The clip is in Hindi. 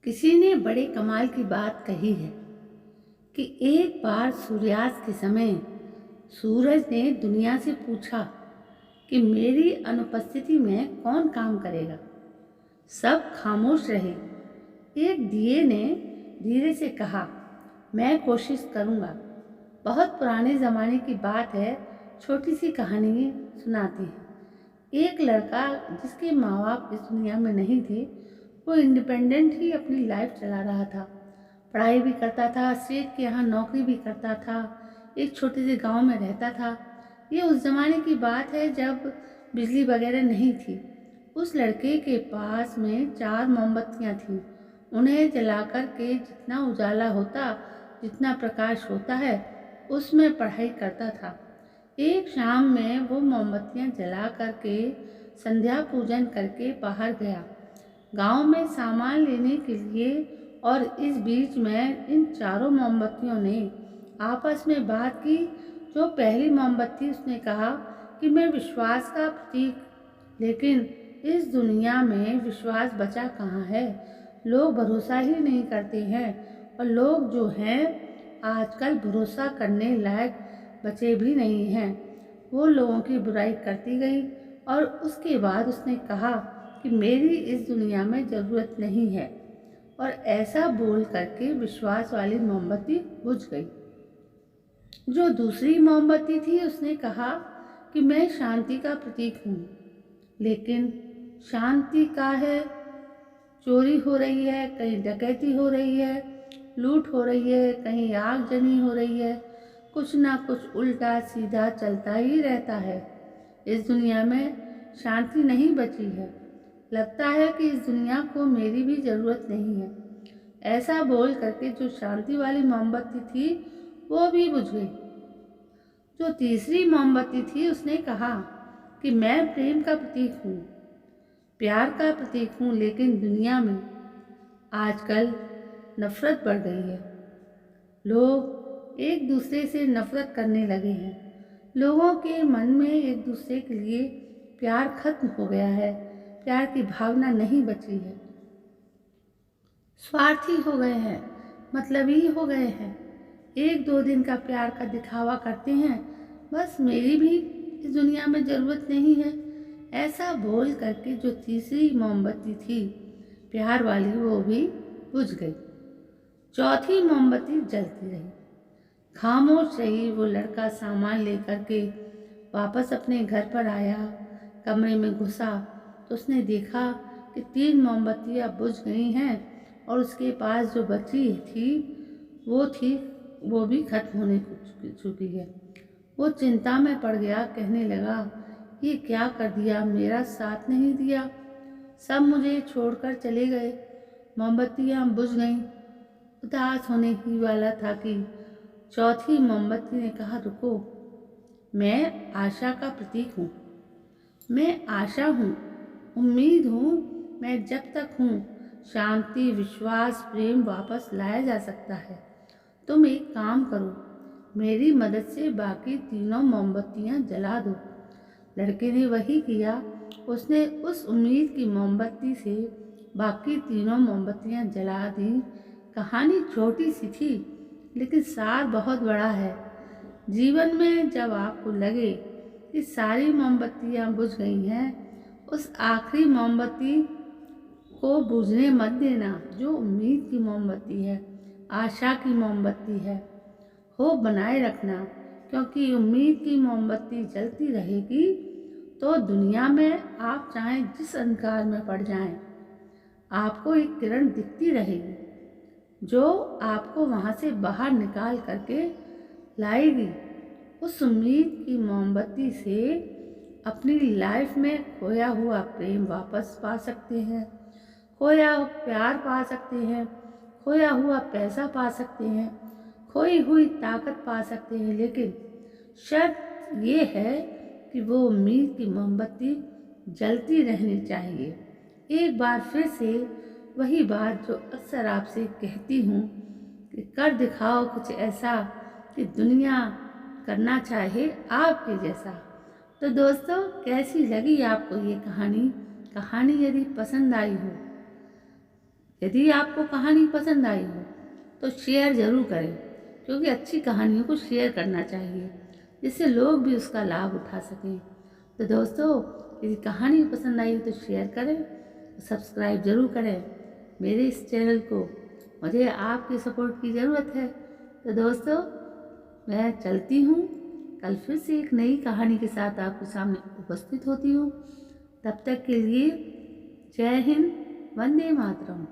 किसी ने बड़े कमाल की बात कही है कि एक बार सूर्यास्त के समय सूरज ने दुनिया से पूछा कि मेरी अनुपस्थिति में कौन काम करेगा। सब खामोश रहे। एक दिए ने धीरे से कहा, मैं कोशिश करूँगा। बहुत पुराने ज़माने की बात है, छोटी सी कहानी सुनाते हैं। एक लड़का जिसके माँ बाप इस दुनिया में नहीं थे, वो इंडिपेंडेंट ही अपनी लाइफ चला रहा था। पढ़ाई भी करता था, सेठ के यहाँ नौकरी भी करता था, एक छोटे से गांव में रहता था। ये उस ज़माने की बात है जब बिजली वगैरह नहीं थी। उस लड़के के पास में 4 मोमबत्तियाँ थीं। उन्हें जलाकर के जितना उजाला होता, जितना प्रकाश होता है, उसमें पढ़ाई करता था। एक शाम में वो मोमबत्तियाँ जला करके संध्या पूजन करके बाहर गया गांव में सामान लेने के लिए। और इस बीच में इन चारों मोमबत्तियों ने आपस में बात की। जो पहली मोमबत्ती, उसने कहा कि मैं विश्वास का प्रतीक, लेकिन इस दुनिया में विश्वास बचा कहाँ है। लोग भरोसा ही नहीं करते हैं, और लोग जो हैं आजकल भरोसा करने लायक बचे भी नहीं हैं। वो लोगों की बुराई करती गई और उसके बाद उसने कहा कि मेरी इस दुनिया में ज़रूरत नहीं है, और ऐसा बोल करके विश्वास वाली मोमबत्ती बुझ गई। जो दूसरी मोमबत्ती थी, उसने कहा कि मैं शांति का प्रतीक हूँ, लेकिन शांति का है, चोरी हो रही है, कहीं डकैती हो रही है, लूट हो रही है, कहीं आगजनी हो रही है, कुछ ना कुछ उल्टा सीधा चलता ही रहता है। इस दुनिया में शांति नहीं बची है। लगता है कि इस दुनिया को मेरी भी ज़रूरत नहीं है। ऐसा बोल करके जो शांति वाली मोमबत्ती थी, वो भी बुझ गई। जो तीसरी मोमबत्ती थी, उसने कहा कि मैं प्रेम का प्रतीक हूँ, प्यार का प्रतीक हूँ, लेकिन दुनिया में आजकल नफरत बढ़ गई है। लोग एक दूसरे से नफरत करने लगे हैं। लोगों के मन में एक दूसरे के लिए प्यार खत्म हो गया है। प्यार की भावना नहीं बची है। स्वार्थी हो गए हैं, मतलबी हो गए हैं। 1-2 दिन का प्यार का दिखावा करते हैं, बस मेरी भी इस दुनिया में ज़रूरत नहीं है। ऐसा बोल करके जो तीसरी मोमबत्ती थी, प्यार वाली, वो भी बुझ गई। चौथी मोमबत्ती जलती रही, खामोश रही। वो लड़का सामान लेकर के वापस अपने घर पर आया। कमरे में घुसा तो उसने देखा कि 3 मोमबत्तियाँ बुझ गई हैं, और उसके पास जो बची थी वो भी खत्म होने चुकी है। वो चिंता में पड़ गया, कहने लगा, ये क्या कर दिया, मेरा साथ नहीं दिया, सब मुझे छोड़कर चले गए, मोमबत्तियाँ बुझ गईं। उदास होने ही वाला था कि चौथी मोमबत्ती ने कहा, रुको, मैं आशा का प्रतीक हूँ, मैं आशा हूँ, उम्मीद हूँ। मैं जब तक हूँ, शांति, विश्वास, प्रेम वापस लाया जा सकता है। तुम एक काम करो, मेरी मदद से बाकी तीनों मोमबत्तियाँ जला दो। लड़के ने वही किया। उसने उस उम्मीद की मोमबत्ती से बाकी तीनों मोमबत्तियाँ जला दी। कहानी छोटी सी थी, लेकिन सार बहुत बड़ा है। जीवन में जब आपको लगे कि सारी मोमबत्तियाँ बुझ गई हैं, उस आखिरी मोमबत्ती को बुझने मत देना, जो उम्मीद की मोमबत्ती है, आशा की मोमबत्ती है। होप बनाए रखना, क्योंकि उम्मीद की मोमबत्ती जलती रहेगी तो दुनिया में आप चाहें जिस अंधकार में पड़ जाएं, आपको एक किरण दिखती रहेगी, जो आपको वहाँ से बाहर निकाल करके लाएगी। उस उम्मीद की मोमबत्ती से अपनी लाइफ में खोया हुआ प्रेम वापस पा सकते हैं, खोया प्यार पा सकते हैं, खोया हुआ पैसा पा सकते हैं, खोई हुई ताकत पा सकते हैं। लेकिन शर्त ये है कि वो उम्मीद की मोमबत्ती जलती रहनी चाहिए। एक बार फिर से वही बात जो अक्सर आपसे कहती हूँ कि कर दिखाओ कुछ ऐसा कि दुनिया करना चाहे आपके जैसा। तो दोस्तों, कैसी लगी आपको ये कहानी? कहानी यदि पसंद आई हो यदि आपको कहानी पसंद आई हो तो शेयर ज़रूर करें, क्योंकि अच्छी कहानियों को शेयर करना चाहिए जिससे लोग भी उसका लाभ उठा सकें। तो दोस्तों, यदि कहानी पसंद आई हो तो शेयर करें, सब्सक्राइब ज़रूर करें मेरे इस चैनल को। मुझे आपकी सपोर्ट की ज़रूरत है। तो दोस्तों, मैं चलती हूँ। कल फिर से एक नई कहानी के साथ आपके सामने उपस्थित होती हूँ। तब तक के लिए जय हिंद, वंदे मातरम।